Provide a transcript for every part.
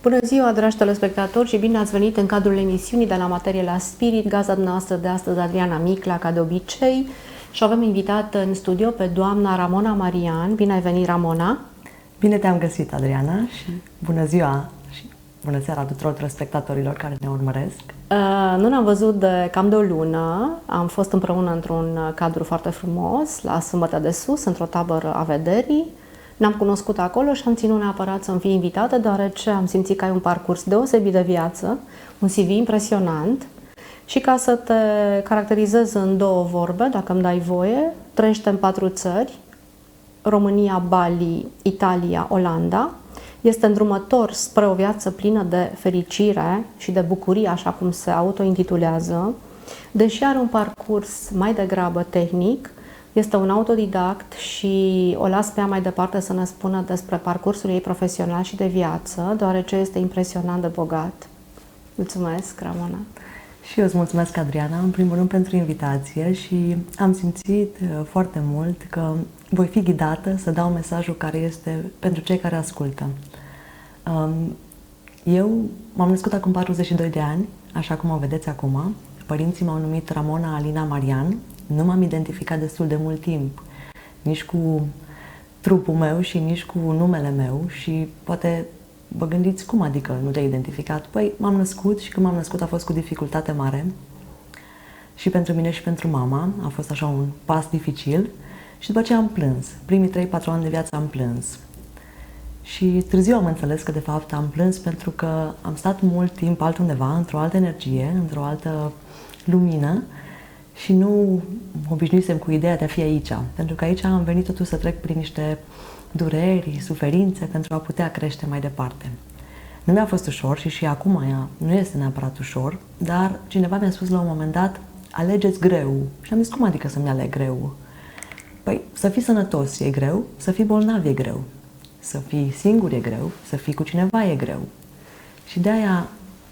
Bună ziua, dragi telespectatori, și bine ați venit în cadrul emisiunii De la Materie la Spirit. Gazda noastră de astăzi, Adriana Micla, ca de obicei, și avem invitat în studio pe doamna Ramona Marian. Bine ai venit, Ramona! Bine te-am găsit, Adriana, și bună ziua și bună seara tuturor telespectatorilor care ne urmăresc. Nu ne-am văzut de cam de o lună. Am fost împreună într-un cadru foarte frumos, la Sâmbătă de Sus, într-o tabără a vederii. Ne-am cunoscut acolo și am ținut neapărat să-mi fii invitată, deoarece am simțit că ai un parcurs deosebit de viață, un CV impresionant și ca să te caracterizez în două vorbe, dacă îmi dai voie, trăiești în 4 țări, România, Bali, Italia, Olanda. Este îndrumător spre o viață plină de fericire și de bucurie, așa cum se autointitulează, deși are un parcurs mai degrabă tehnic. Este un autodidact și o las pe ea mai departe să ne spună despre parcursul ei profesional și de viață, deoarece este impresionant de bogat. Mulțumesc, Ramona! Și eu îți mulțumesc, Adriana, în primul rând pentru invitație și am simțit foarte mult că voi fi ghidată să dau mesajul care este pentru cei care ascultă. Eu m-am născut acum 42 de ani, așa cum o vedeți acum. Părinții m-au numit Ramona Alina Marian. Nu m-am identificat destul de mult timp, nici cu trupul meu și nici cu numele meu și poate vă gândiți cum adică nu te-ai identificat? Păi m-am născut și când m-am născut a fost cu dificultate mare și pentru mine și pentru mama. A fost așa un pas dificil și după aceea am plâns. Primii 3-4 ani de viață am plâns. Și târziu am înțeles că de fapt am plâns pentru că am stat mult timp altundeva, într-o altă energie, într-o altă lumină și nu obișnuisem cu ideea de a fi aici. Pentru că aici am venit totuși să trec prin niște dureri, suferințe pentru a putea crește mai departe. Nu mi-a fost ușor și acum nu este neapărat ușor, dar cineva mi-a spus la un moment dat, alegeți greu. Și am zis, cum adică să-mi aleg greu? Păi, să fii sănătos e greu, să fii bolnav e greu, să fii singur e greu, să fii cu cineva e greu. Și de aia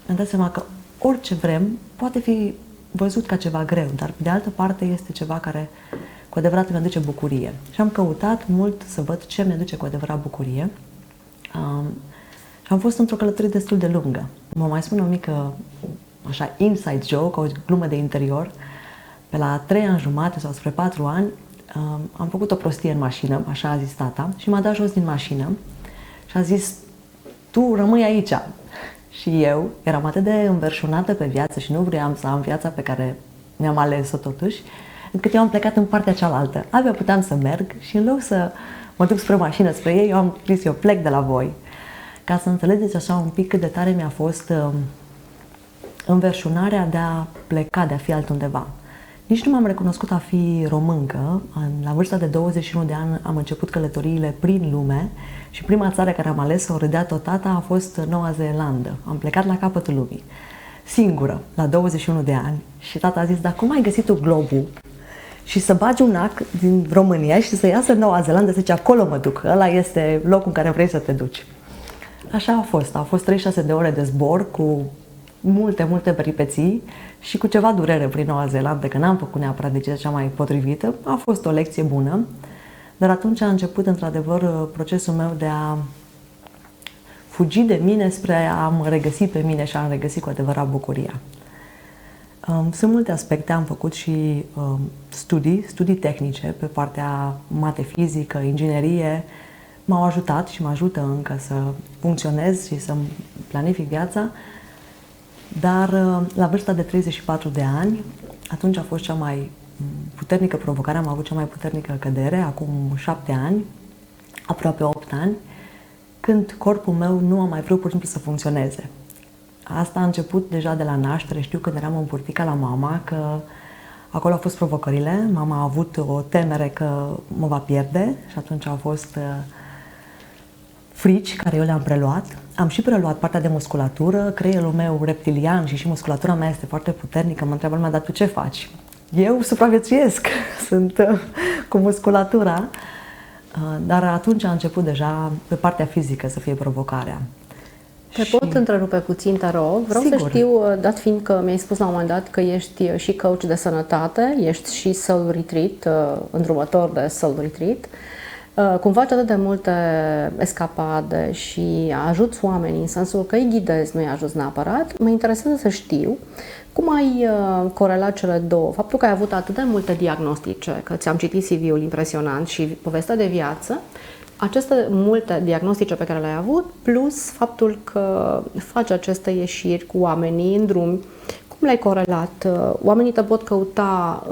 mi-am dat seama că orice vrem poate fi văzut ca ceva greu, dar pe de altă parte este ceva care cu adevărat mi-aduce bucurie. Și am căutat mult să văd ce mi-aduce cu adevărat bucurie. Și am fost într-o călătorie destul de lungă. Mă mai spun o mică, așa, inside joke, o glumă de interior. Pe la 3 ani jumate sau spre 4 ani am făcut o prostie în mașină, așa a zis tata, și m-a dat jos din mașină și a zis, tu rămâi aici. Și eu eram atât de înverșunată pe viață și nu vreau să am viața pe care mi-am ales-o totuși, încât eu am plecat în partea cealaltă. Abia puteam să merg și în loc să mă duc spre mașină, spre ei, eu am zis, eu plec de la voi. Ca să înțelegeți așa un pic cât de tare mi-a fost înverșunarea de a pleca, de a fi altundeva. Nici nu m-am recunoscut a fi româncă. La vârsta de 21 de ani am început călătoriile prin lume și prima țară care am ales să o râdea tot tata a fost Noua Zeelandă. Am plecat la capătul lumii, singură, la 21 de ani și tata a zis, dar cum ai găsit tu globul și să bagi un ac din România și să iasă în Noua Zeelandă, să zice, acolo mă duc, ăla este locul în care vrei să te duci. Așa a fost. Au fost 36 de ore de zbor cu multe peripeții și cu ceva durere prin Noua Zeelandă, că n-am făcut neapărat decizia cea mai potrivită. A fost o lecție bună, dar atunci a început într-adevăr procesul meu de a fugi de mine spre a mă regăsi pe mine și a-mi regăsi cu adevărat bucuria. Sunt multe aspecte, am făcut și studii tehnice pe partea mate, fizică, inginerie. M-au ajutat și mă ajută încă să funcționez și să planific viața, dar la vârsta de 34 de ani, atunci a fost cea mai puternică provocare, am avut cea mai puternică cădere, acum 7 ani, aproape 8 ani, când corpul meu nu a mai vrut pur și simplu să funcționeze. Asta a început deja de la naștere, știu când eram în burtica la mama, că acolo au fost provocările, mama a avut o temere că mă va pierde și atunci au fost frici care eu le-am preluat. Am și preluat partea de musculatură, creierul meu reptilian și musculatura mea este foarte puternică. Mă întreabă lumea, dar tu ce faci? Eu supraviețuiesc, sunt cu musculatura, dar atunci a început deja pe partea fizică să fie provocarea. Te pot întrerupe puțin, te rog? Vreau Sigur. să știu, dat fiind că mi-ai spus la un moment dat că ești și coach de sănătate, ești și soul retreat, îndrumător de soul retreat, Cum faci atât de multe escapade și ajuți oamenii în sensul că îi ghidezi, nu îi ajuți neapărat, mă interesează să știu cum ai corelat cele două. Faptul că ai avut atât de multe diagnostice, că ți-am citit CV-ul impresionant și povestea de viață, aceste multe diagnostice pe care le-ai avut, plus faptul că faci aceste ieșiri cu oamenii în drum, cum le-ai corelat? Oamenii te pot căuta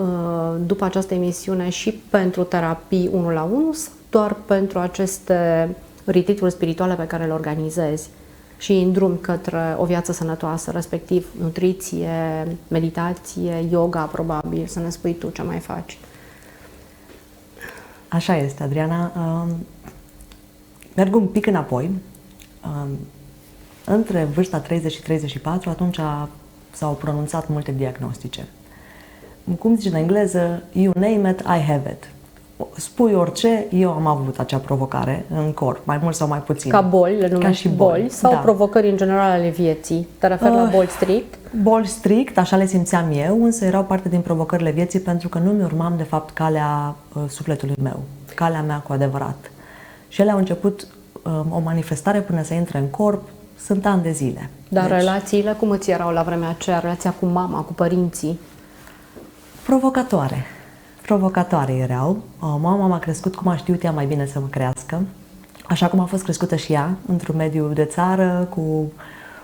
după această emisiune și pentru terapii 1-la-1 sau doar pentru aceste retreat-uri spirituale pe care le organizezi și în drum către o viață sănătoasă, respectiv nutriție, meditație, yoga, probabil, să ne spui tu ce mai faci. Așa este, Adriana. Merg un pic înapoi. Între vârsta 30 și 34, atunci s-au pronunțat multe diagnostice. Cum zice în engleză, you name it, I have it. Spui orice, eu am avut acea provocare în corp, mai mult sau mai puțin. Ca boli, le numești boli sau da. Provocări în general ale vieții? Te referi la boli strict? Boli strict, așa le simțeam eu, însă erau parte din provocările vieții pentru că nu mi-urmam de fapt calea sufletului meu, calea mea cu adevărat. Și ele au început o manifestare până să intre în corp, sunt ani de zile. Dar deci, relațiile cum îți erau la vremea aceea? Relația cu mama, cu părinții? Provocatoare erau. Mama m-a crescut cum a știut ea mai bine să mă crească, așa cum a fost crescută și ea, într-un mediu de țară, cu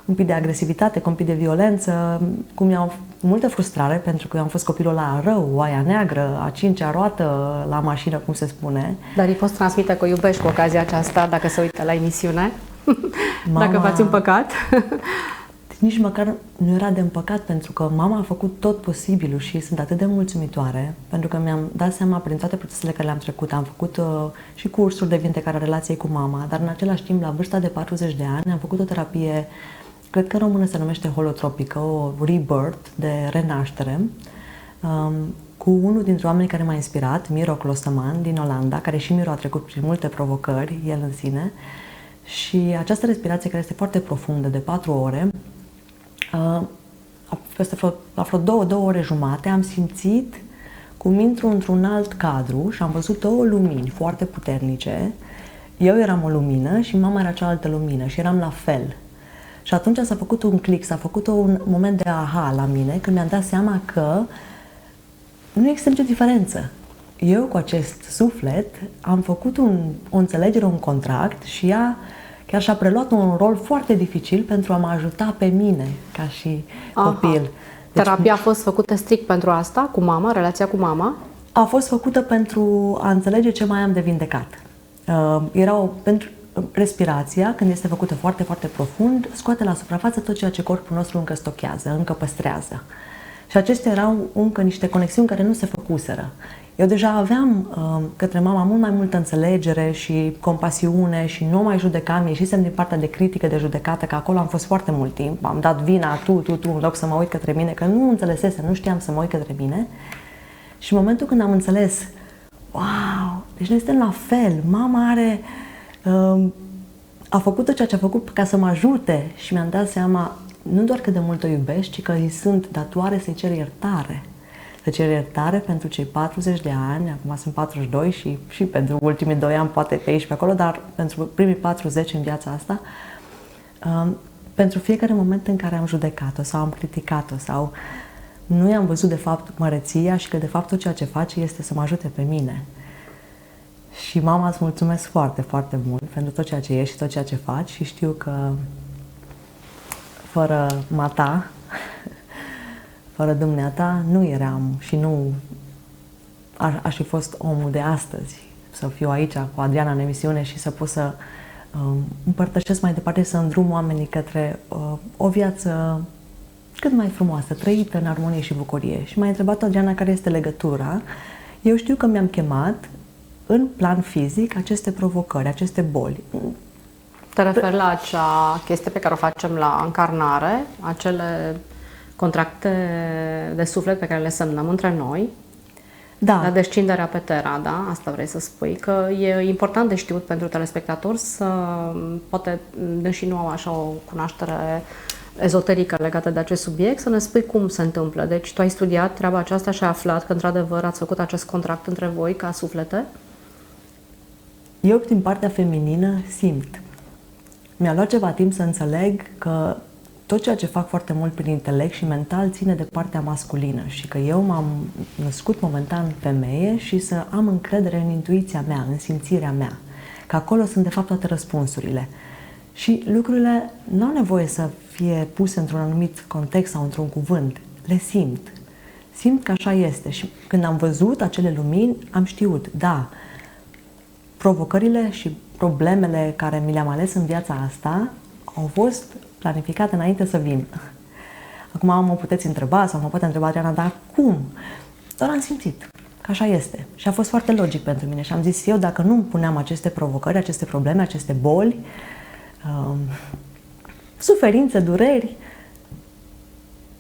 un pic de agresivitate, cu un pic de violență, cu multă frustrare, pentru că eu am fost copilul ăla rău, oaia neagră, a cincea roată la mașină, cum se spune. Dar îi poți transmite că o iubești cu ocazia aceasta, dacă se uită la emisiune? Dacă v-ați împăcat? Nici măcar nu era de împăcat, pentru că mama a făcut tot posibilul și sunt atât de mulțumitoare, pentru că mi-am dat seama prin toate procesele care le-am trecut. Am făcut și cursuri de vindecare a relației cu mama, dar în același timp, la vârsta de 40 de ani, am făcut o terapie, cred că în română se numește holotropică, o rebirth, de renaștere, cu unul dintre oamenii care m-a inspirat, Miro Kloosterman, din Olanda, care și Miro a trecut prin multe provocări, el în sine, și această respirație, care este foarte profundă, de 4 ore, la vreo 2 ore jumate, am simțit cum intru într-un alt cadru și am văzut 2 lumini foarte puternice. Eu eram o lumină și mama era cealaltă lumină și eram la fel. Și atunci s-a făcut un click, s-a făcut un moment de aha la mine, când mi-am dat seama că nu există nicio diferență. Eu cu acest suflet am făcut o înțelegere, un contract și ea chiar și-a preluat un rol foarte dificil pentru a mă ajuta pe mine, ca și copil. Deci, terapia a fost făcută strict pentru asta, cu mama, relația cu mama? A fost făcută pentru a înțelege ce mai am de vindecat. Pentru respirația, când este făcută foarte, foarte profund, scoate la suprafață tot ceea ce corpul nostru încă stochează, încă păstrează. Și acestea erau încă niște conexiuni care nu se făcuseră. Eu deja aveam către mama mult mai multă înțelegere și compasiune și nu mai judecam, ieșisem din partea de critică, de judecată, că acolo am fost foarte mult timp, am dat vina tu, în loc să mă uit către mine, că nu înțelesesem, nu știam să mă uit către mine. Și în momentul când am înțeles, wow, deci noi suntem la fel, mama a făcut tot ceea ce a făcut ca să mă ajute și mi-am dat seama nu doar că de mult o iubesc, ci că îi sunt datoare să-i cer iertare. Să cer iertare pentru cei 40 de ani, acum sunt 42 și pentru ultimii 2 ani, poate pe aici pe acolo, dar pentru primii 40 în viața asta, pentru fiecare moment în care am judecat-o sau am criticat-o sau nu i-am văzut de fapt măreția și că de fapt tot ceea ce face este să mă ajute pe mine. Și mama, îți mulțumesc foarte, foarte mult pentru tot ceea ce ești și tot ceea ce faci și știu că fără mata, fără dumneata, nu eram și nu aș fi fost omul de astăzi. Să fiu aici cu Adriana în emisiune și să pot să împărtășesc mai departe, să îndrum oamenii către o viață cât mai frumoasă, trăită în armonie și bucurie. Și m-a întrebat Adriana care este legătura. Eu știu că mi-am chemat în plan fizic aceste provocări, aceste boli. Te referi la acea chestie pe care o facem la încarnare, acele contracte de suflet pe care le semnăm între noi, da. La descinderea pe Terra, da? Asta vrei să spui, că e important de știut pentru telespectatori să poate, deși nu au așa o cunoaștere ezoterică legată de acest subiect, să ne spui cum se întâmplă. Deci tu ai studiat treaba aceasta și ai aflat că într-adevăr ați făcut acest contract între voi ca suflete? Eu, din partea feminină, simt. Mi-a luat ceva timp să înțeleg că tot ceea ce fac foarte mult prin intelect și mental ține de partea masculină și că eu m-am născut momentan femeie și să am încredere în intuiția mea, în simțirea mea, că acolo sunt de fapt toate răspunsurile. Și lucrurile nu au nevoie să fie puse într-un anumit context sau într-un cuvânt, le simt. Simt că așa este și când am văzut acele lumini, am știut, da, provocările și problemele care mi le-am ales în viața asta au fost planificate înainte să vin. Acum mă puteți întreba sau mă poate întreba Adriana, dar cum? Doar am simțit că așa este. Și a fost foarte logic pentru mine și am zis eu, dacă nu îmi puneam aceste provocări, aceste probleme, aceste boli, suferințe, dureri,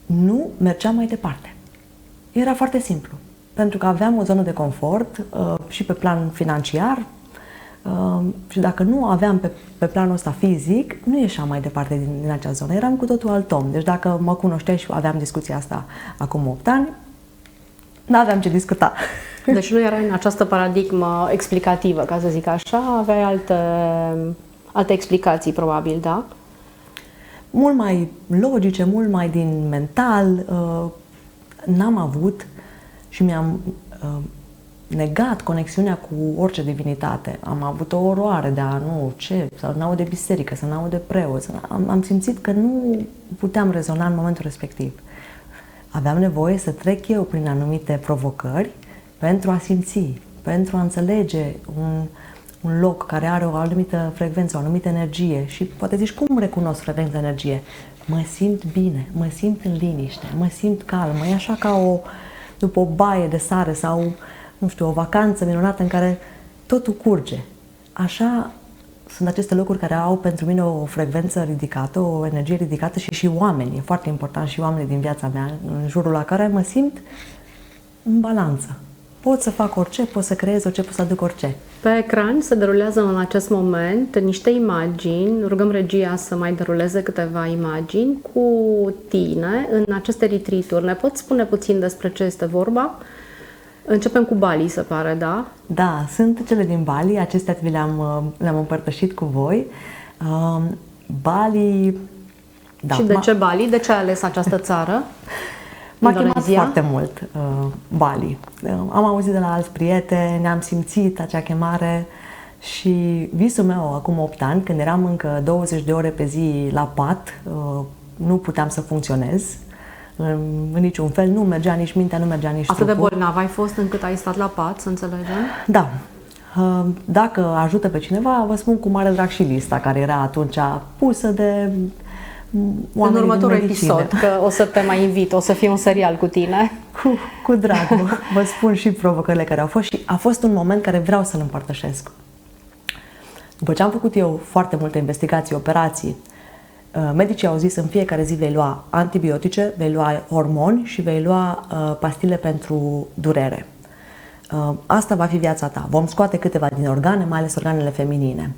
nu mergeam mai departe. Era foarte simplu. Pentru că aveam o zonă de confort și pe plan financiar și dacă nu aveam pe planul ăsta fizic, nu ieșeam mai departe din acea zonă. Eram cu totul alt om. Deci dacă mă cunoșteai și aveam discuția asta acum 8 ani, nu aveam ce discuta. Deci nu era în această paradigmă explicativă, ca să zic așa, aveai alte explicații, probabil, da? Mult mai logice, mult mai din mental. N-am avut și mi-am negat conexiunea cu orice divinitate. Am avut o oroare de a să n-aud de biserică, să n-aud de preot. Am simțit că nu puteam rezona în momentul respectiv. Aveam nevoie să trec eu prin anumite provocări pentru a simți, pentru a înțelege un loc care are o anumită frecvență, o anumită energie și poate zici, cum recunosc frecvența energie? Mă simt bine, mă simt în liniște, mă simt calmă, e așa ca după o baie de sare sau, nu știu, o vacanță minunată în care totul curge. Așa sunt aceste locuri care au pentru mine o frecvență ridicată, o energie ridicată și oameni. E foarte important și oamenii din viața mea, în jurul la care mă simt în balanță. Pot să fac orice, pot să creez orice, pot să aduc orice. Pe ecran se derulează în acest moment niște imagini. Rugăm regia să mai deruleze câteva imagini cu tine în aceste retreat-uri. Ne poți spune puțin despre ce este vorba? Începem cu Bali, se pare, da? Da, sunt cele din Bali. Acestea le-am împărtășit cu voi. Bali... Da, și de ce Bali? De ce ai ales această țară? M-a chemat foarte mult Bali. Am auzit de la alți prieteni, am simțit acea chemare și visul meu acum 8 ani, când eram încă 20 de ore pe zi la pat, nu puteam să funcționez în niciun fel, nu mergea nici mintea, nu mergea nici trupul. Atât de bolnav ai fost încât ai stat la pat, să înțelegem? Da. Dacă ajută pe cineva, vă spun cu mare drag și lista care era atunci pusă de în următorul episod, că o să te mai invit, o să fie un serial cu tine. Cu drag, vă spun și provocările care au fost și a fost un moment care vreau să-l împărtășesc. După ce am făcut eu foarte multe investigații, operații, medicii au zis în fiecare zi vei lua antibiotice, vei lua hormoni și vei lua pastile pentru durere. Asta va fi viața ta. Vom scoate câteva din organe, mai ales organele feminine.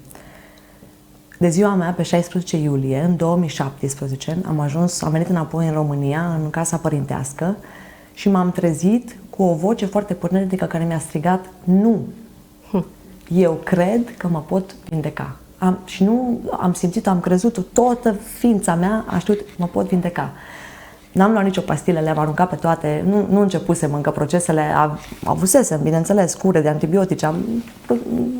De ziua mea, pe 16 iulie, în 2017, am venit înapoi în România, în casa părintească și m-am trezit cu o voce foarte puternică care mi-a strigat nu. Eu cred că mă pot vindeca. Și nu am simțit, am crezut, toată ființa mea a știut, mă pot vindeca. N-am luat nicio pastilă, le-am aruncat pe toate, nu începusem încă procesele, avusesem, bineînțeles, cure de antibiotice,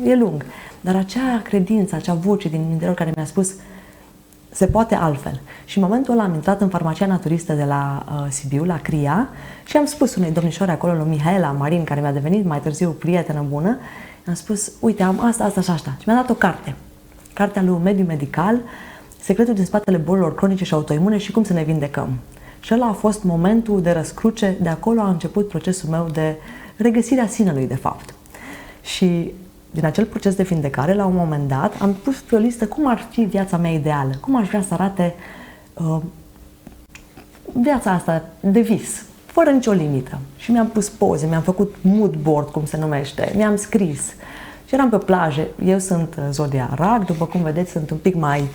e lung. Dar acea credință, acea voce din interior care mi-a spus se poate altfel. Și în momentul ăla am intrat în farmacia naturistă de la Sibiu, la Cria, și am spus unei domnișoare acolo, lui Mihaela Marin, care mi-a devenit mai târziu prietenă bună, am spus, uite, am asta și asta. Și mi-a dat o carte. Cartea lui Mediu Medical, Secretul din spatele bolilor cronice și autoimune și cum să ne vindecăm. Și ăla a fost momentul de răscruce, de acolo a început procesul meu de regăsirea sinelui, de fapt. Și din acel proces de vindecare, la un moment dat, am pus pe o listă cum ar fi viața mea ideală, cum aș vrea să arate viața asta de vis, fără nicio limită. Și mi-am pus poze, mi-am făcut mood board, cum se numește, mi-am scris. Și eram pe plajă, eu sunt zodia Rac, după cum vedeți sunt un pic mai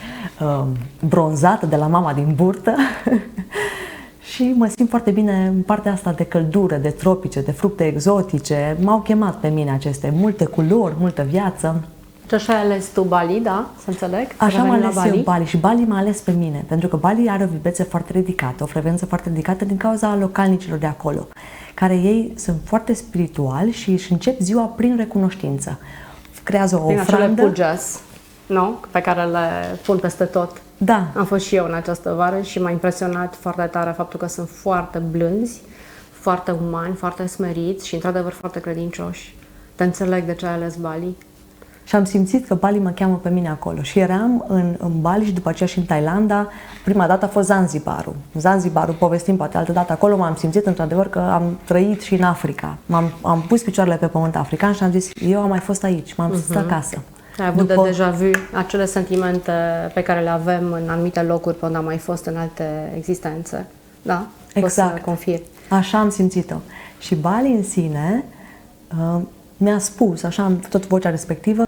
bronzată de la mama din burtă și mă simt foarte bine în partea asta de căldură, de tropice, de fructe exotice. M-au chemat pe mine aceste multe culori, multă viață Și așa ai ales tu Bali, da? Să înțeleg? Așa am Reveni la ales eu Bali și Bali m-a ales pe mine, pentru că Bali are o vibreție foarte ridicată, o frecvență foarte ridicată din cauza localnicilor de acolo, care ei sunt foarte spirituali și își încep ziua prin recunoștință. Creează o Prin acele ofrandă. pujas, nu? Pe care le pun peste tot. Da, Am fost și eu în această vară și m-a impresionat foarte tare faptul că sunt foarte blânzi, foarte umani, foarte smeriți și într-adevăr foarte credincioși. Te înțeleg de ce ai ales Bali. și am simțit că Bali mă cheamă pe mine acolo. Și eram în Bali și după aceea și în Thailanda. Prima dată a fost Zanzibarul. Zanzibarul, povestim poate altă dată, acolo m-am simțit într-adevăr că am trăit și în Africa. Am pus picioarele pe pământ african și am zis, eu am mai fost aici, m-am simțit acasă. Ai avut de deja vu acele sentimente pe care le avem în anumite locuri pe unde am mai fost în alte existențe. Da? Pot să Exact. confirm. Așa am simțit-o. Și Bali în sine mi-a spus, așa am tot vocea respectivă,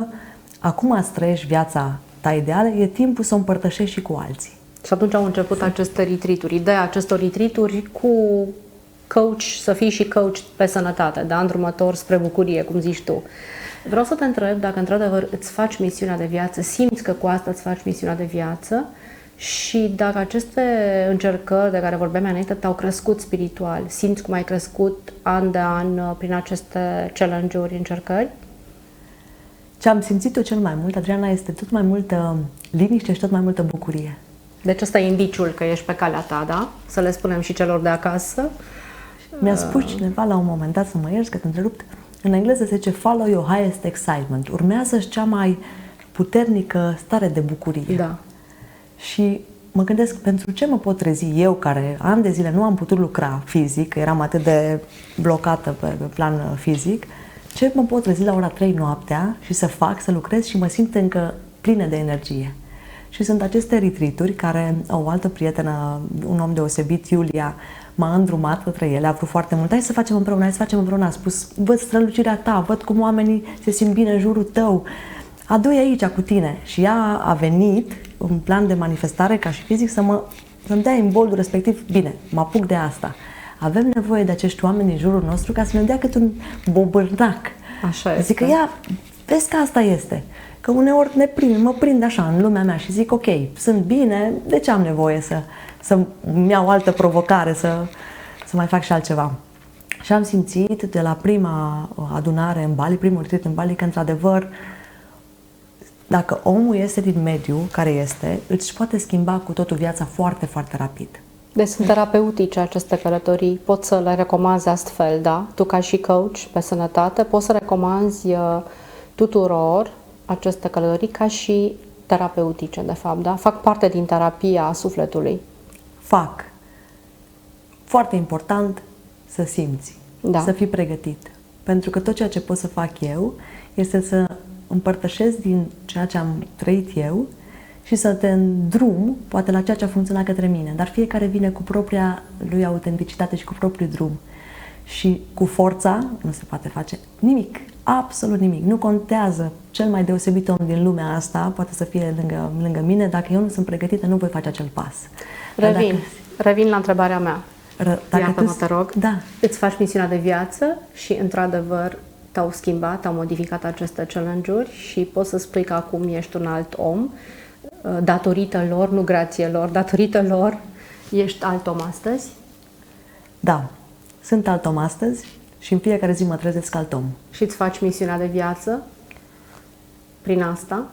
acum îți trăiești viața ta ideală, e timpul să o împărtășești și cu alții. Și atunci au început aceste retreat-uri. Ideea acestor retreat-uri cu coach, să fii și coach pe sănătate, da? Îndrumător spre bucurie, cum zici tu. Vreau să te întreb dacă într-adevăr îți faci misiunea de viață, simți că cu asta îți faci misiunea de viață și dacă aceste încercări de care vorbeam mai înainte te-au crescut spiritual, simți cum ai crescut an de an prin aceste challenge-uri, încercări? Ce am simțit eu cel mai mult, Adriana, este tot mai multă liniște și tot mai multă bucurie. Deci ăsta e indiciul că ești pe calea ta, da? Să le spunem și celor de acasă. Mi-a spus cineva la un moment dat, să mă ierți că te întrerupt, în engleză se zice follow your highest excitement. Urmează-și cea mai puternică stare de bucurie. Da. Și mă gândesc, pentru ce mă pot trezi eu, care ani de zile nu am putut lucra fizic, că eram atât de blocată pe plan fizic, ce mă pot trezi la ora 3 noaptea și să fac, să lucrez și mă simt încă plină de energie. Și sunt aceste retreat-uri care o altă prietenă, un om deosebit, Iulia, m-a îndrumat către ele, a vrut foarte mult. Hai să facem împreună, hai să facem împreună. A spus, văd strălucirea ta, văd cum oamenii se simt bine în jurul tău. Adu-i aici cu tine. Și ea a venit în plan de manifestare, ca și fizic, să-mi dea imboldul respectiv. Bine, mă apuc de asta. Avem nevoie de acești oameni în jurul nostru ca să ne dea cât un bobârnac. Așa este. Zic că ia, vezi că asta este. Că uneori mă prind așa în lumea mea și zic, ok, sunt bine, de ce am nevoie să-mi iau o altă provocare, să mai fac și altceva. Și am simțit de la prima adunare în Bali, primul retreat în Bali, că într-adevăr, dacă omul este din mediu care este, îți poate schimba cu totul viața foarte, foarte rapid. Deci sunt terapeutice aceste călătorii, poți să le recomanzi astfel, da? Tu ca și coach pe sănătate, poți să recomanzi tuturor aceste călătorii ca și terapeutice, de fapt, da? Fac parte din terapia sufletului. Fac. Foarte important să simți, să fii pregătit. Pentru că tot ceea ce pot să fac eu este să împărtășesc din ceea ce am trăit eu și să te îndrum, poate la ceea ce a funcționat către mine. Dar fiecare vine cu propria lui autenticitate și cu propriul drum. Și cu forța nu se poate face nimic, absolut nimic. Nu contează cel mai deosebit om din lumea asta, poate să fie lângă mine, dacă eu nu sunt pregătită, nu voi face acel pas. Revin la întrebarea mea. Iartă-mă, te rog. Da. Îți faci misiunea de viață și, într-adevăr, te-au schimbat, te-au modificat aceste challenge-uri și poți să spui că acum ești un alt om, datorită lor, nu grație lor, datorită lor, ești alt om astăzi? Da, sunt alt om astăzi și în fiecare zi mă trezesc alt om. Și îți faci misiunea de viață prin asta?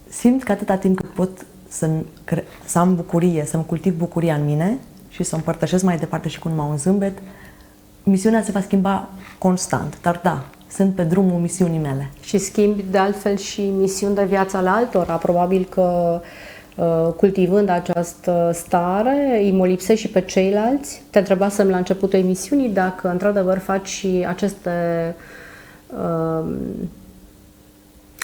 Simt că atâta timp cât pot să am bucurie, să-mi cultiv bucuria în mine și să o împărtășesc mai departe și cu numai un zâmbet, misiunea se va schimba constant. Dar da, sunt pe drumul misiunii mele. Și schimbi de altfel și misiuni de viață ale altora. Probabil că cultivând această stare, îi molipsești și pe ceilalți. Te întrebasem la începutul emisiunii dacă într-adevăr faci și aceste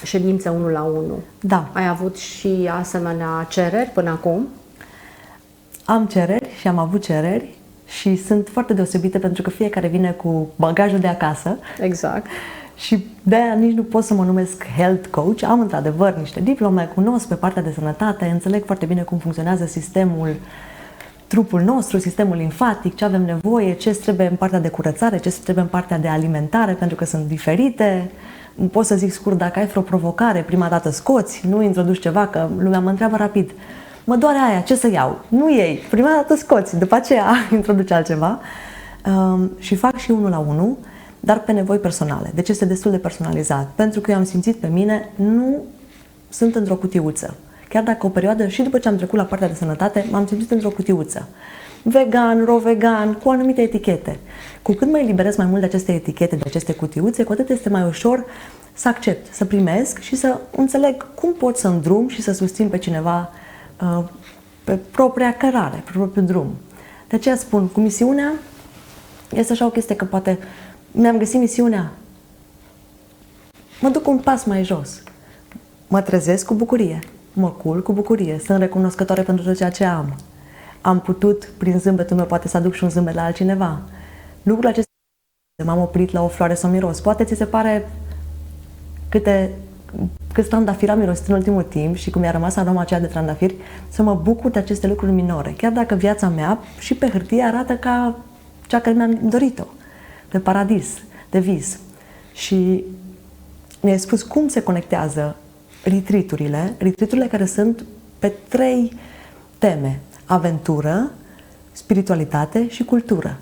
ședințe 1 la 1. Da. Ai avut și asemenea cereri până acum? Am cereri și am avut cereri și sunt foarte deosebite pentru că fiecare vine cu bagajul de acasă. Exact. Și de-aia nici nu pot să mă numesc health coach. Am într-adevăr niște diplome, cunosc pe partea de sănătate, înțeleg foarte bine cum funcționează sistemul, trupul nostru, sistemul limfatic, ce avem nevoie, ce trebuie în partea de curățare, ce trebuie în partea de alimentare, pentru că sunt diferite pot să zic scurt, dacă ai vreo provocare, prima dată scoți, nu introduci ceva, că lumea mă întreabă rapid. Mă doare aia, ce să iau? Nu iei, prima dată scoți, după aceea introduci altceva. Și fac și 1 la 1, dar pe nevoi personale. Deci este destul de personalizat, pentru că eu am simțit pe mine, nu sunt într-o cutiuță. Chiar dacă o perioadă, și după ce am trecut la partea de sănătate, m-am simțit într-o cutiuță. Vegan, ro-vegan, cu anumite etichete. Cu cât mă eliberez mai mult de aceste etichete, de aceste cutiuțe, cu atât este mai ușor să accept, să primesc și să înțeleg cum pot să îndrum și să susțin pe cineva pe propria cărare, pe propriul drum. De aceea spun, cu misiunea, este așa o chestie că poate mi-am găsit misiunea, mă duc un pas mai jos, mă trezesc cu bucurie, mă culc cu bucurie, sunt recunoscătoare pentru tot ceea ce am. Am putut, prin zâmbetul meu, poate să aduc și un zâmbet la altcineva. Lucrul acesta, m-am oprit la o floare să o miros. Poate ți se pare cât trandafir am mirosit în ultimul timp și cum mi-a rămas aroma aceea de trandafiri, să mă bucur de aceste lucruri minore. Chiar dacă viața mea și pe hârtie arată ca cea care mi-am dorit-o, de paradis, de vis. Și mi-ai spus cum se conectează retreat-urile care sunt pe 3 teme: aventură, spiritualitate și cultură.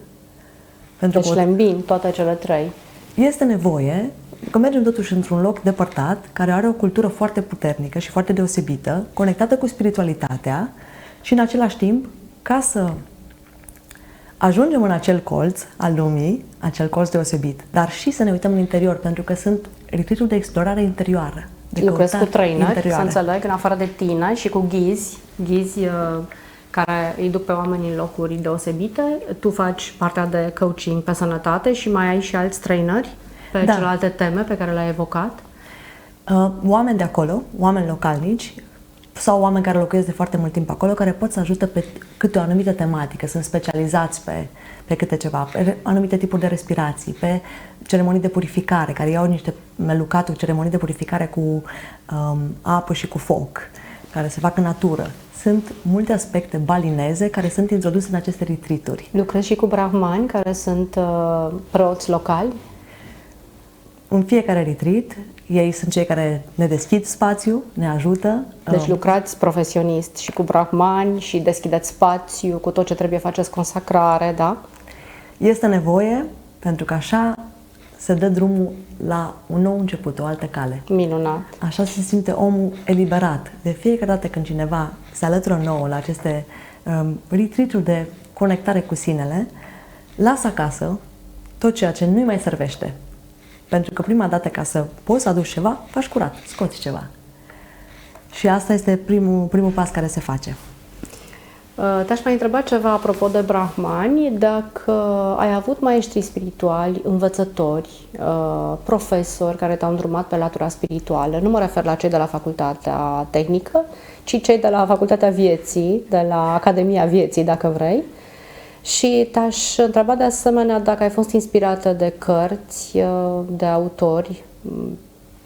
Pentru deci le îmbin toate cele 3. Este nevoie, că mergem totuși într-un loc depărtat, care are o cultură foarte puternică și foarte deosebită, conectată cu spiritualitatea și în același timp, ca să ajungem în acel colț al lumii, acel colț deosebit, dar și să ne uităm în interior, pentru că sunt retreat-uri de explorare interioară. Lucrezi cu traineri, să înțeleg, în afară de tine, și cu ghizi care îi duc pe oameni în locuri deosebite. Tu faci partea de coaching pe sănătate și mai ai și alți traineri pe celelalte teme pe care le-ai evocat? Oameni de acolo, oameni localnici sau oameni care locuiesc de foarte mult timp acolo, care pot să ajută pe câte o anumită tematică, sunt specializați pe câte ceva, pe anumite tipuri de respirații, pe ceremonii de purificare, care iau niște melucaturi, ceremonii de purificare cu apă și cu foc, care se fac în natură. Sunt multe aspecte balineze care sunt introduse în aceste retreat-uri. Lucrezi și cu brahmani, care sunt preoți locali? În fiecare retreat, ei sunt cei care ne deschid spațiu, ne ajută. Deci lucrați profesionist și cu brahmani și deschideți spațiu cu tot ce trebuie, faceți consacrare, da? Este nevoie, pentru că așa se dă drumul la un nou început, o altă cale. Minunat! Așa se simte omul eliberat. De fiecare dată când cineva se alătură nouă la aceste retreat-uri de conectare cu sinele, lasă acasă tot ceea ce nu-i mai servește. Pentru că prima dată, ca să poți să aduci ceva, faci curat, scoți ceva. Și asta este primul pas care se face. Te-aș mai întreba ceva apropo de brahmani, dacă ai avut maestri spirituali, învățători, profesori care te-au îndrumat pe latura spirituală. Nu mă refer la cei de la facultatea tehnică, ci cei de la facultatea vieții, de la Academia Vieții, dacă vrei. Și te-aș întreba de asemenea dacă ai fost inspirată de cărți, de autori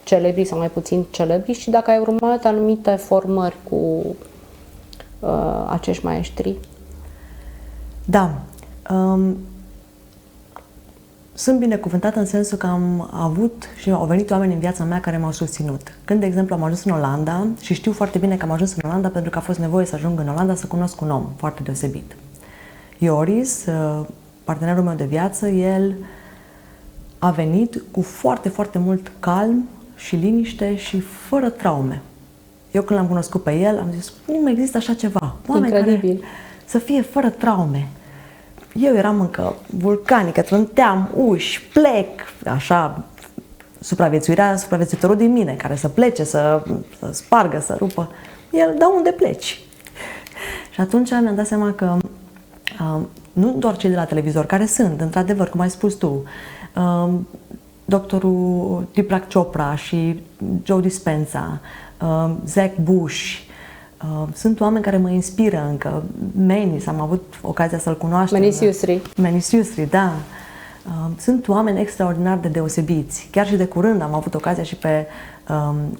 celebri sau mai puțin celebri și dacă ai urmat anumite formări cu acești maestri. Da. Sunt binecuvântată în sensul că am avut și au venit oameni în viața mea care m-au susținut. Când, de exemplu, am ajuns în Olanda și știu foarte bine că am ajuns în Olanda pentru că a fost nevoie să ajung în Olanda să cunosc un om foarte deosebit. Ioris, partenerul meu de viață, el a venit cu foarte, foarte mult calm și liniște și fără traume. Eu când l-am cunoscut pe el, am zis, nu există așa ceva. Oameni incredibil. Care să fie fără traume. Eu eram încă vulcanică, trânteam uși, plec, așa, supraviețuitorul din mine, care să plece, să spargă, să rupă. El, da, unde pleci? Și atunci mi-am dat seama că nu doar cei de la televizor, care sunt, într-adevăr, cum ai spus tu, doctorul Deepak Chopra și Joe Dispenza, Zach Bush, sunt oameni care mă inspiră încă. Menis, am avut ocazia să-l cunoaștem. Menis Yusri, da. Sunt oameni extraordinar de deosebiți. Chiar și de curând am avut ocazia și pe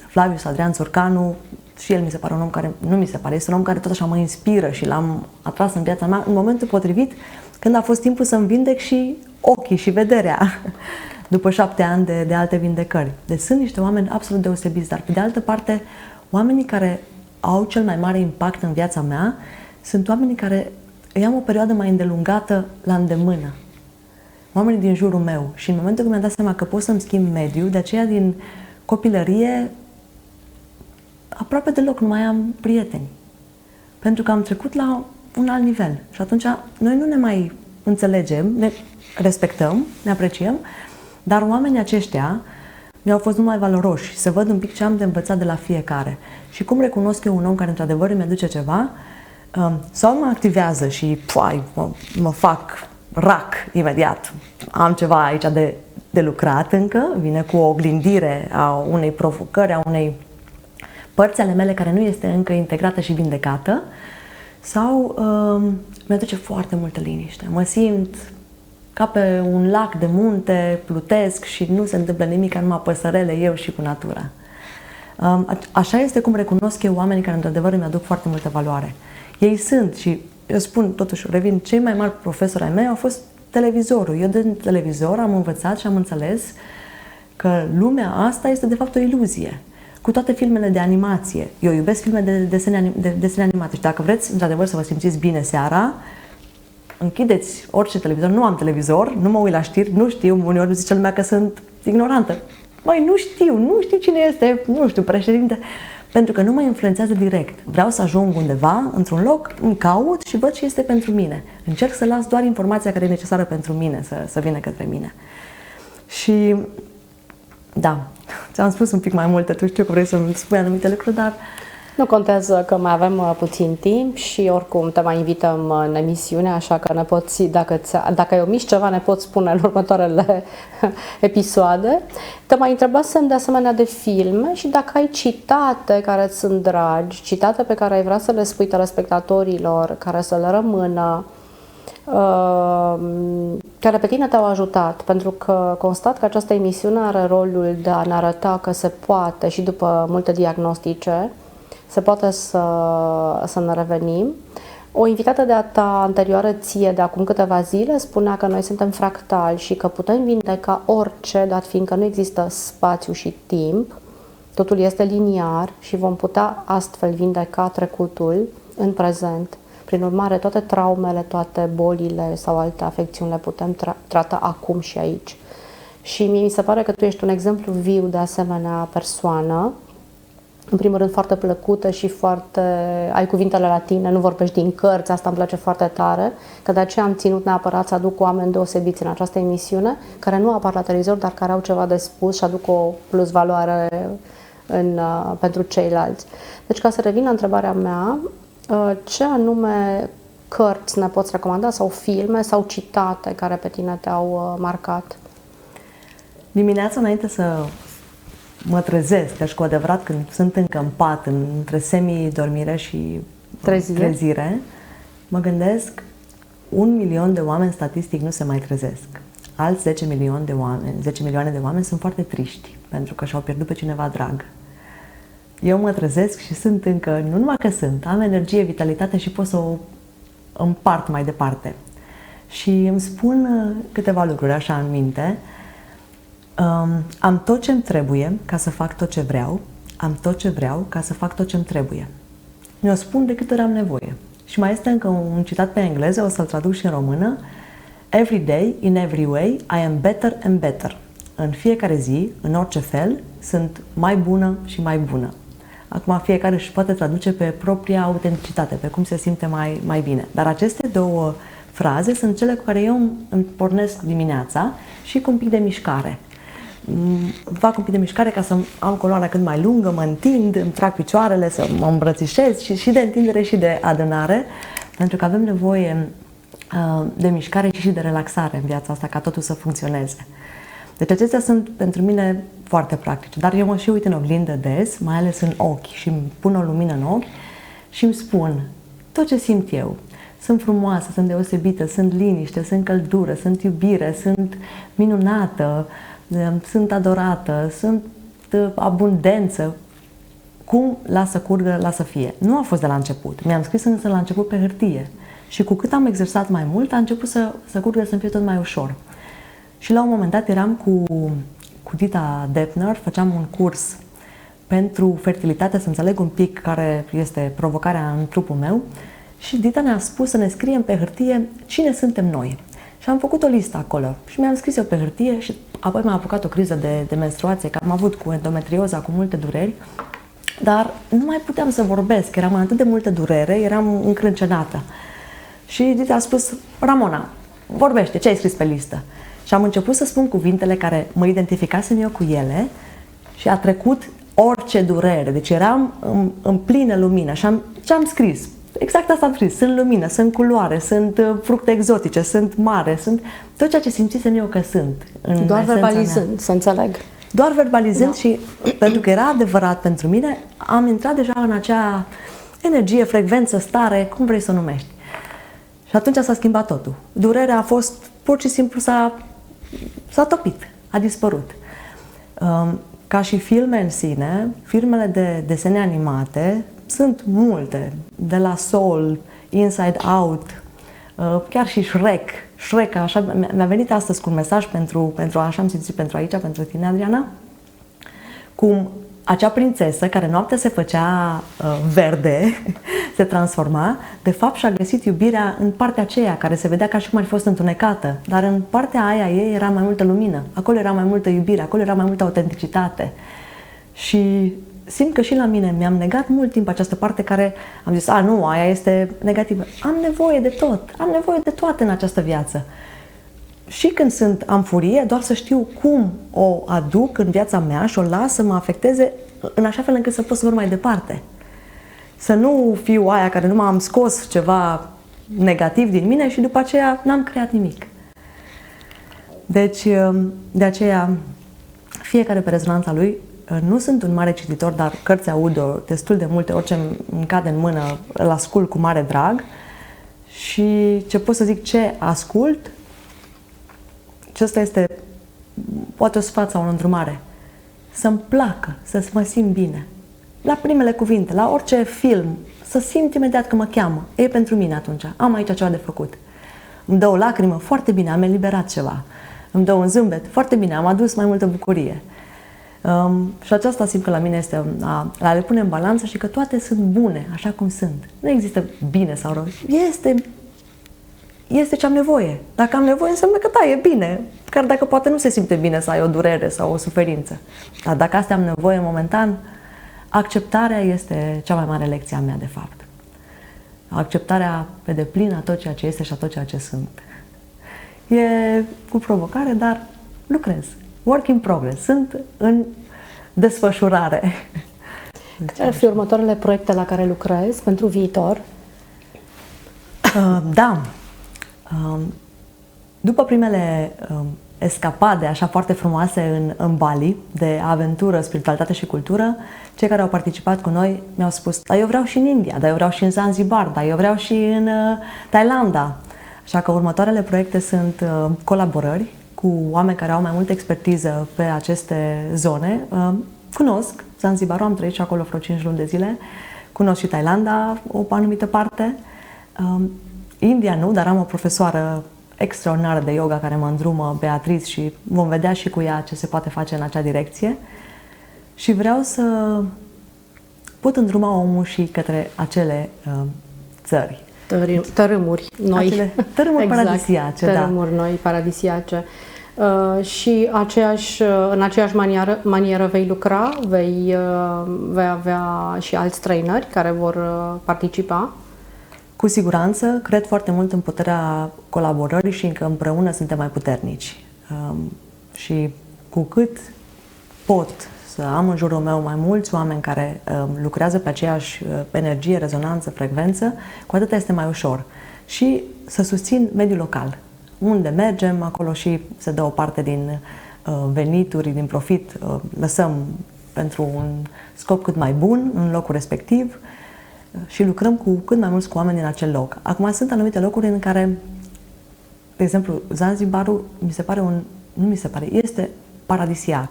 Flavius Adrian Țurcanu, și el mi se pare un om care, nu mi se pare, este un om care tot așa mă inspiră și l-am atras în viața mea în momentul potrivit, când a fost timpul să-mi vindec și ochii și vederea. după 7 ani de alte vindecări. Deci sunt niște oameni absolut deosebiți, dar pe de altă parte, oamenii care au cel mai mare impact în viața mea sunt oamenii care îi am o perioadă mai îndelungată la îndemână. Oamenii din jurul meu. Și în momentul când mi-am dat seama că pot să-mi schimb mediul, de aceea din copilărie aproape deloc nu mai am prieteni. Pentru că am trecut la un alt nivel. Și atunci noi nu ne mai înțelegem, ne respectăm, ne apreciem, dar oamenii aceștia mi-au fost mult mai valoroși. Să văd un pic ce am de învățat de la fiecare. Și cum recunosc eu un om care într-adevăr îmi aduce ceva, sau mă activează și mă fac rac imediat. Am ceva aici de lucrat încă, vine cu o oglindire a unei provocări, a unei părți ale mele care nu este încă integrată și vindecată, sau mi-aduce foarte multă liniște. Mă simt ca pe un lac de munte, plutesc și nu se întâmplă nimic, numai păsărele, eu și cu natura. Așa este cum recunosc eu oamenii care într-adevăr îmi aduc foarte multă valoare. Ei sunt, și eu spun totuși, revin, cei mai mari profesori ai mei au fost televizorul. Eu din televizor am învățat și am înțeles că lumea asta este de fapt o iluzie. Cu toate filmele de animație. Eu iubesc filme de desene animate și dacă vreți într-adevăr să vă simțiți bine seara, închideți orice televizor. Nu am televizor, nu mă uit la știri, nu știu, uneori zice lumea că sunt ignorantă. Măi, nu știu cine este, nu știu, președinte. Pentru că nu mă influențează direct. Vreau să ajung undeva, într-un loc, îmi caut și văd ce este pentru mine. Încerc să las doar informația care e necesară pentru mine, să vină către mine. Și, da, ți-am spus un pic mai multe, tu știu că vrei să-mi spui anumite lucruri, dar... Nu contează că mai avem puțin timp și oricum te mai invităm în emisiune, așa că ne poți, dacă ai omis ceva, ne poți spune în următoarele episoade. Te mai întrebasem de asemenea de filme și dacă ai citate care îți sunt dragi, citate pe care ai vrea să le spui telespectatorilor, care să le rămână, care pe tine te-au ajutat, pentru că constat că această emisiune are rolul de a ne arăta că se poate și după multe diagnostice, se poate să ne revenim. O invitată de-a ta anterioară ție, de acum câteva zile, spunea că noi suntem fractali și că putem vindeca orice, dat fiindcă nu există spațiu și timp, totul este liniar și vom putea astfel vindeca trecutul în prezent. Prin urmare, toate traumele, toate bolile sau alte afecțiuni le putem trata acum și aici. Și mie mi se pare că tu ești un exemplu viu de asemenea persoană, în primul rând foarte plăcută și foarte... ai cuvintele la tine, nu vorbești din cărți, asta îmi place foarte tare, că de aceea am ținut neapărat să aduc oameni deosebiți în această emisiune, care nu apar la televizor, dar care au ceva de spus și aduc o plus valoare pentru ceilalți. Deci, ca să revin la întrebarea mea, ce anume cărți ne poți recomanda sau filme sau citate care pe tine te-au marcat? Dimineața, înainte să mă trezesc, deci cu adevărat când sunt încă în pat, între semi-dormire și trezire, mă gândesc, 1 milion de oameni statistic nu se mai trezesc. Alți 10 milioane de oameni sunt foarte triști, pentru că și-au pierdut pe cineva drag. Eu mă trezesc și sunt încă, nu numai că sunt, am energie, vitalitate și pot să o împart mai departe. Și îmi spun câteva lucruri așa în minte. Am tot ce-mi trebuie ca să fac tot ce vreau, am tot ce vreau ca să fac tot ce-mi trebuie. Mi-o spun de câte ori am nevoie. Și mai este încă un citat pe engleză, o să-l traduc și în română. Every day, in every way, I am better and better. În fiecare zi, în orice fel, sunt mai bună și mai bună. Acum fiecare își poate traduce pe propria autenticitate, pe cum se simte mai bine. Dar aceste două fraze sunt cele cu care eu îmi pornesc dimineața și cu un pic de mișcare. Fac un pic de mișcare ca să am coloana cât mai lungă, mă întind, îmi trag picioarele, să mă îmbrățișez și de întindere și de adânare, pentru că avem nevoie de mișcare și de relaxare în viața asta, ca totul să funcționeze. Deci acestea sunt pentru mine foarte practice, dar eu mă și uit în oglindă des, mai ales în ochi, și îmi pun o lumină în ochi și îmi spun tot ce simt eu. Sunt frumoasă, sunt deosebită, sunt liniște, sunt căldură, sunt iubire, sunt minunată, sunt adorată, sunt abundență. Cum lasă curgă, lasă fie. Nu a fost de la început. Mi-am scris însă la început pe hârtie. Și cu cât am exersat mai mult, a început să curgă, să-mi fie tot mai ușor. Și la un moment dat eram cu Dita Depner, făceam un curs pentru fertilitate, să înțeleg un pic care este provocarea în trupul meu, și Dita ne-a spus să ne scriem pe hârtie cine suntem noi. Și am făcut o listă acolo și mi-am scris eu pe hârtie și apoi m-a apucat o criză de menstruație, că am avut cu endometrioza, cu multe dureri, dar nu mai puteam să vorbesc, eram în atât de multă durere, eram încrâncenată. Și Dita a spus: Ramona, vorbește, ce ai scris pe listă? Și am început să spun cuvintele care mă identificasem eu cu ele și a trecut orice durere. Deci eram în plină lumină și ce am scris? Exact asta am scris. Sunt lumină, sunt culoare, sunt fructe exotice, sunt mare, sunt tot ceea ce simțisem eu că sunt. Doar verbalizând, să înțeleg. Doar verbalizând, da. Și pentru că era adevărat pentru mine, am intrat deja în acea energie, frecvență, stare, cum vrei să o numești. Și atunci s-a schimbat totul. Durerea a fost, pur și simplu s-a topit, a dispărut. Ca și filme în sine, filmele de desene animate sunt multe, de la Soul, Inside Out, chiar și Shrek, așa, mi-a venit astăzi cu un mesaj pentru așa am simțit pentru aici, pentru tine, Adriana, cum acea prințesă care noaptea se făcea verde, se transforma, de fapt și-a găsit iubirea în partea aceea, care se vedea ca și cum ar fi fost întunecată, dar în partea aia ei era mai multă lumină, acolo era mai multă iubire, acolo era mai multă autenticitate. Și simt că și la mine mi-am negat mult timp această parte care am zis, nu, aia este negativă. Am nevoie de tot, am nevoie de toate în această viață. Și când am furie, doar să știu cum o aduc în viața mea și o las să mă afecteze în așa fel încât să pot să merg mai departe. Să nu fiu aia care nu m-am scos ceva negativ din mine și după aceea n-am creat nimic. Deci, de aceea, fiecare pe rezonanța lui. Nu sunt un mare cititor, dar cărți aud destul de multe, orice îmi cade în mână, îl ascult cu mare drag. Și ce pot să zic, ce ascult, acesta este poate o sfat sau o îndrumare. Să-mi placă, să mă simt bine. La primele cuvinte, la orice film, să simt imediat că mă cheamă. E pentru mine atunci, am aici ceva de făcut. Îmi dă o lacrimă, foarte bine, am eliberat ceva. Îmi dă un zâmbet, foarte bine, am adus mai multă bucurie. Și aceasta simt că la mine este a le pune în balanță și că toate sunt bune, așa cum sunt. Nu există bine sau rău. Este ce am nevoie. Dacă am nevoie, înseamnă că da, e bine. Chiar dacă poate nu se simte bine să ai o durere sau o suferință. Dar dacă astea am nevoie momentan, acceptarea este cea mai mare lecție a mea, de fapt. Acceptarea pe deplin a tot ceea ce este și a tot ceea ce sunt. E cu provocare, dar lucrez. Work in progress. Sunt în desfășurare. Care ar fi următoarele proiecte la care lucrezi pentru viitor? Da. După primele escapade așa foarte frumoase în Bali, de aventură, spiritualitate și cultură, cei care au participat cu noi mi-au spus, dar eu vreau și în India, dar eu vreau și în Zanzibar, dar eu vreau și în Thailanda. Așa că următoarele proiecte sunt colaborări cu oameni care au mai multă expertiză pe aceste zone. Cunosc Zanzibarul, am trăit și acolo vreo 5 luni de zile. Cunosc și Thailanda, o anumită parte. India nu, dar am o profesoară extraordinară de yoga care mă îndrumă, Beatriz, și vom vedea și cu ea ce se poate face în acea direcție. Și vreau să pot îndruma omul și către acele țări. Tărâmuri noi. Tărâmuri exact, paradisiace, tărâmuri noi, paradisiace. Și în aceeași manieră vei lucra? Vei avea și alți traineri care vor participa? Cu siguranță, cred foarte mult în puterea colaborării și că împreună suntem mai puternici. Și cu cât pot să am în jurul meu mai mulți oameni care lucrează pe aceeași energie, rezonanță, frecvență, cu atât este mai ușor. Și să susțin mediul local. Unde mergem, acolo și se dă o parte din venituri, din profit, lăsăm pentru un scop cât mai bun în locul respectiv și lucrăm cu cât mai mulți oameni din acel loc. Acum sunt anumite locuri în care, de exemplu, Zanzibarul este paradisiac.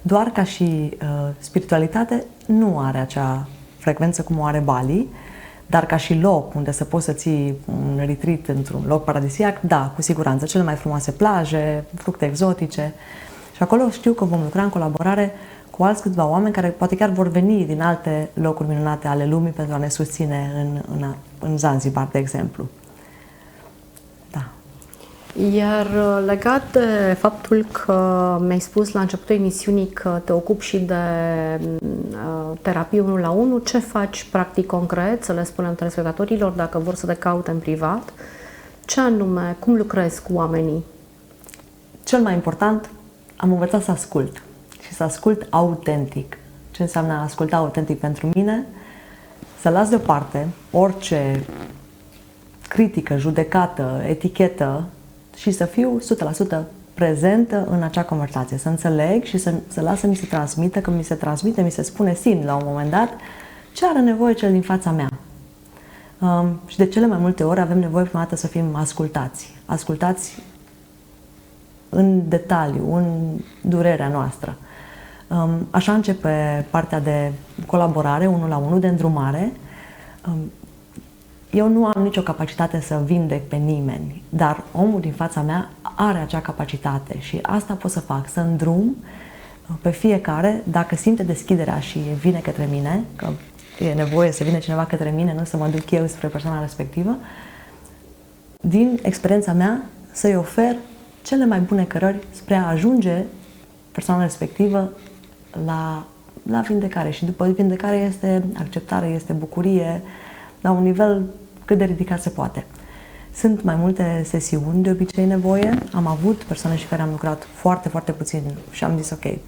Doar ca și spiritualitate nu are acea frecvență cum o are Bali, Dar ca și loc unde să poți să ții un retreat într-un loc paradisiac, da, cu siguranță, cele mai frumoase plaje, fructe exotice. Și acolo știu că vom lucra în colaborare cu alți câțiva oameni care poate chiar vor veni din alte locuri minunate ale lumii pentru a ne susține în Zanzibar, de exemplu. Da. Iar legat de faptul că mi-ai spus la începutul emisiunii că te ocupi și de terapie 1 la 1, ce faci practic concret, să le spunem telespectatorilor dacă vor să te caute în privat? Ce anume, cum lucrezi cu oamenii? Cel mai important, am învățat să ascult și să ascult autentic. Ce înseamnă a asculta autentic pentru mine? Să las deoparte orice critică, judecată, etichetă și să fiu 100% prezentă în acea conversație, să înțeleg și să las să mi se transmită, că mi se transmite, mi se spune, simt la un moment dat ce are nevoie cel din fața mea. Și de cele mai multe ori avem nevoie prima dată să fim ascultați. Ascultați în detaliu, în durerea noastră. Așa începe partea de colaborare, 1 la 1, de îndrumare. Eu nu am nicio capacitate să vindec pe nimeni, dar omul din fața mea are acea capacitate și asta pot să fac, să îndrum pe fiecare, dacă simte deschiderea și vine către mine, că e nevoie să vină cineva către mine, nu să mă duc eu spre persoana respectivă, din experiența mea să-i ofer cele mai bune cărări spre a ajunge persoana respectivă la vindecare. Și după vindecare este acceptare, este bucurie, la un nivel cât de ridicat se poate. Sunt mai multe sesiuni de obicei nevoie. Am avut persoane și care am lucrat foarte, foarte puțin și am zis ok,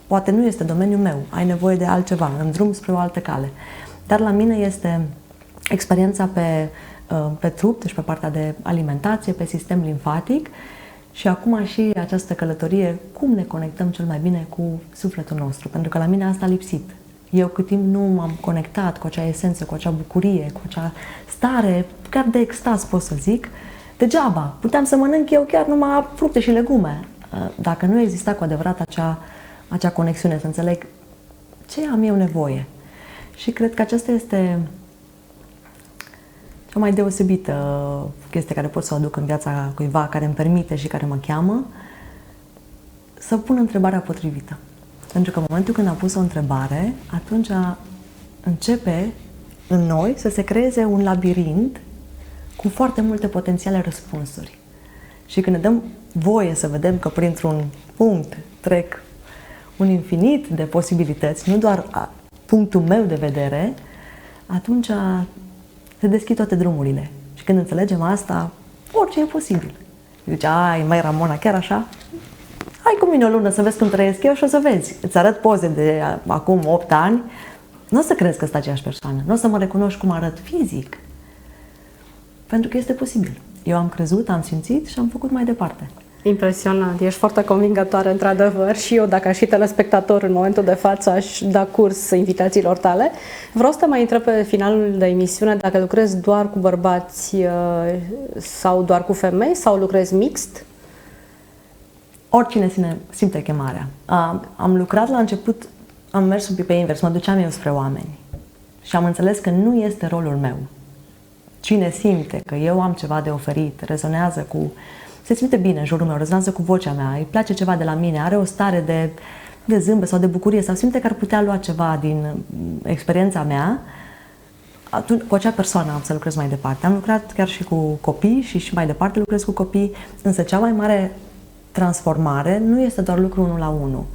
poate nu este domeniul meu, ai nevoie de altceva, în drum spre o altă cale. Dar la mine este experiența pe trup, deci pe partea de alimentație, pe sistem limfatic și acum și această călătorie, cum ne conectăm cel mai bine cu sufletul nostru, pentru că la mine asta a lipsit. Eu cât timp nu m-am conectat cu acea esență, cu acea bucurie, cu acea stare, chiar de extaz pot să zic, degeaba. Puteam să mănânc eu chiar numai fructe și legume. Dacă nu exista cu adevărat acea conexiune, să înțeleg ce am eu nevoie. Și cred că aceasta este cea mai deosebită chestie care pot să o aduc în viața cuiva care îmi permite și care mă cheamă, să pun întrebarea potrivită. Pentru că în momentul când am pus o întrebare, atunci începe în noi să se creeze un labirint cu foarte multe potențiale răspunsuri. Și când ne dăm voie să vedem că printr-un punct trec un infinit de posibilități, nu doar punctul meu de vedere, atunci se deschid toate drumurile. Și când înțelegem asta, orice e posibil. Zice, ai, mai Ramona, chiar așa? Hai cu mine o lună să vezi cum trăiesc eu și o să vezi. Îți arăt poze de acum 8 ani, nu o să crezi că sunt aceeași persoană, nu o să mă recunoști cum arăt fizic. Pentru că este posibil. Eu am crezut, am simțit și am făcut mai departe. Impresionant, ești foarte convingătoare, într-adevăr, și eu, dacă aș fi telespectator în momentul de față, aș da curs invitațiilor tale. Vreau să te mai întreb pe finalul de emisiune dacă lucrezi doar cu bărbați sau doar cu femei sau lucrezi mixt? Oricine simte chemarea. Am lucrat la început, am mers un pic pe invers, mă duceam eu spre oameni și am înțeles că nu este rolul meu. Cine simte că eu am ceva de oferit, rezonează se simte bine în jurul meu, rezonează cu vocea mea, îi place ceva de la mine, are o stare de zâmbet sau de bucurie sau simte că ar putea lua ceva din experiența mea, atunci cu acea persoană am să lucrez mai departe. Am lucrat chiar și cu copii și mai departe lucrez cu copii, însă cea mai mare transformare nu este doar lucru 1 la 1.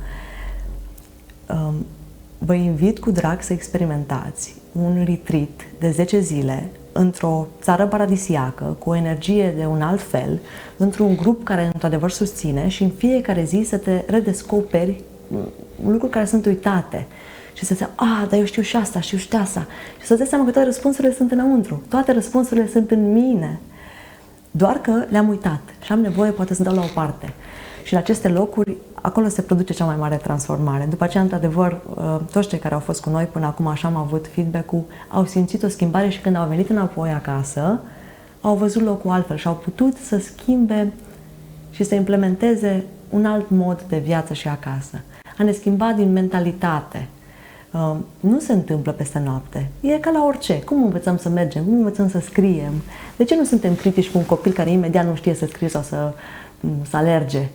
Vă invit cu drag să experimentați un retreat de 10 zile într-o țară paradisiacă, cu o energie de un alt fel, într-un grup care într-adevăr susține și în fiecare zi să te redescoperi lucruri care sunt uitate. Și să zici, dar eu știu și asta, știu și asta. Și să-ți dai seama că toate răspunsurile sunt înăuntru. Toate răspunsurile sunt în mine. Doar că le-am uitat și am nevoie poate să dau la o parte. Și în aceste locuri, acolo se produce cea mai mare transformare. După aceea, într-adevăr, toți cei care au fost cu noi până acum, așa am avut feedback-ul, au simțit o schimbare și când au venit înapoi acasă, au văzut locul altfel și au putut să schimbe și să implementeze un alt mod de viață și acasă. A ne schimba din mentalitate. nu se întâmplă peste noapte. E ca la orice. Cum învățăm să mergem? Cum învățăm să scriem? De ce nu suntem critici cu un copil care imediat nu știe să scrie sau să alerge?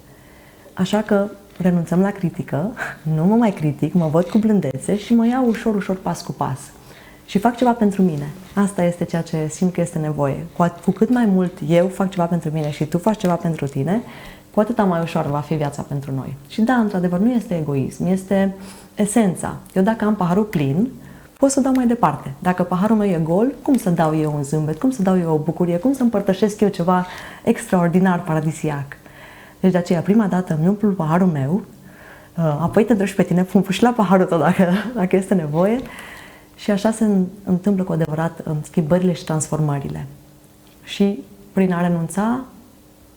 Așa că renunțăm la critică, nu mă mai critic, mă văd cu blândețe și mă iau ușor, ușor, pas cu pas. Și fac ceva pentru mine. Asta este ceea ce simt că este nevoie. Cu cât mai mult eu fac ceva pentru mine și tu faci ceva pentru tine, cu atâta mai ușor va fi viața pentru noi. Și da, într-adevăr, nu este egoism, este esența. Eu dacă am paharul plin, pot să dau mai departe. Dacă paharul meu e gol, cum să dau eu un zâmbet, cum să dau eu o bucurie, cum să împărtășesc eu ceva extraordinar, paradisiac. Deci de aceea, prima dată îmi umplu paharul meu, apoi te duci pe tine, pun și la paharul tău dacă este nevoie. Și așa se întâmplă cu adevărat schimbările și transformările. Și prin a renunța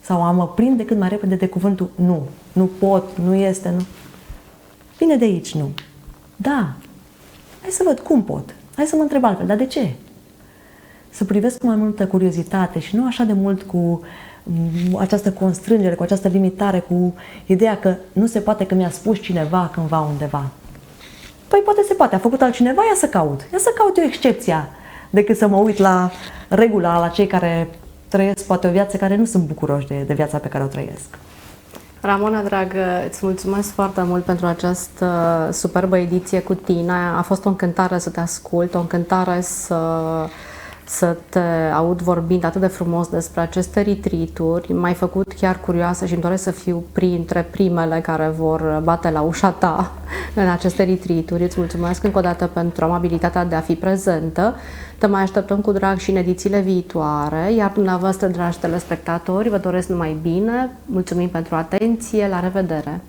sau a mă prinde cât mai repede de cuvântul nu, nu pot, nu este, nu. Vine de aici, nu. Da, hai să văd cum pot. Hai să mă întreb altfel, dar de ce? Să privesc cu mai multă curiozitate și nu așa de mult cu această constrângere, cu această limitare, cu ideea că nu se poate că mi-a spus cineva cândva undeva. Păi poate se poate, a făcut altcineva, ia să caut eu excepția, decât să mă uit la regula, la cei care trăiesc poate o viață care nu sunt bucuroși de viața pe care o trăiesc. Ramona, dragă, îți mulțumesc foarte mult pentru această superbă ediție cu tine. A fost o încântare să te ascult, o încântare să te aud vorbind atât de frumos despre aceste retreat-uri. M-ai făcut chiar curioasă și îmi doresc să fiu printre primele care vor bate la ușa ta în aceste retreat-uri. Îți mulțumesc încă o dată pentru amabilitatea de a fi prezentă. Te mai așteptăm cu drag și în edițiile viitoare, iar dumneavoastră, dragi telespectatori, vă doresc numai bine. Mulțumim pentru atenție, la revedere!